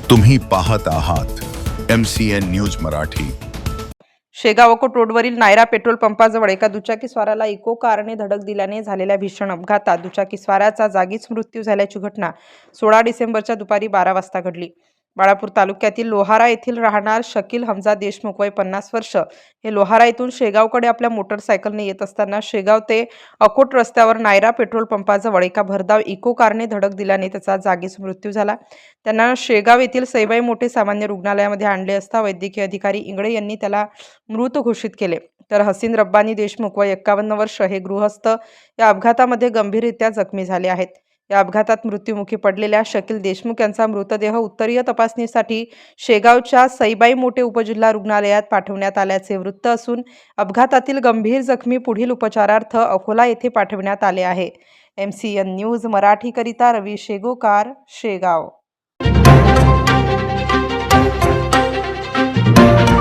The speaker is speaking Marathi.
तुम्ही पाहत आहात MCN न्यूज मराठी। शेगाव अकोट रोडवरील नायरा पेट्रोल पंपाजवळ एका दुचाकीस्वाराला इको कारने धडक दिल्याने झालेल्या भीषण अपघातात दुचाकीस्वाराचा जागीच मृत्यू झाल्याची घटना 16 डिसेंबरच्या दुपारी 12 वाजता घडली। बाळापूर तालुक्यातील लोहारा येथील राहणार शकील हमजा देशमुख वय 50 वर्ष हे लोहारा येथून शेगावकडे आपल्या मोटरसायकलने येत असताना शेगाव ते अकोट रस्त्यावर नायरा पेट्रोल पंपाजवळ एका भरधाव इको कारने धडक दिल्याने त्याचा जागीच मृत्यू झाला। त्यांना शेगाव येथील सईबाई मोठे सामान्य रुग्णालयामध्ये आणले असता वैद्यकीय अधिकारी इंगळे यांनी त्याला मृत घोषित केले। तर हसीन रब्बानी देशमुख वय 51 वर्ष हे गृहस्थ या अपघातामध्ये गंभीररित्या जखमी झाले आहेत। या अपघातात मृत्युमुखी पडलेल्या शकील देशमुख यांचा मृतदेह उत्तरीय तपासणीसाठी शेगावच्या सईबाई मोठे उपजिल्हा रुग्णालयात पाठवण्यात आल्याचे वृत्त असून अपघातातील गंभीर जखमी पुढील उपचारार्थ अकोला येथे पाठवण्यात आले आहे। MCN न्यूज मराठीकरिता रवी शेगोकार, शेगाव।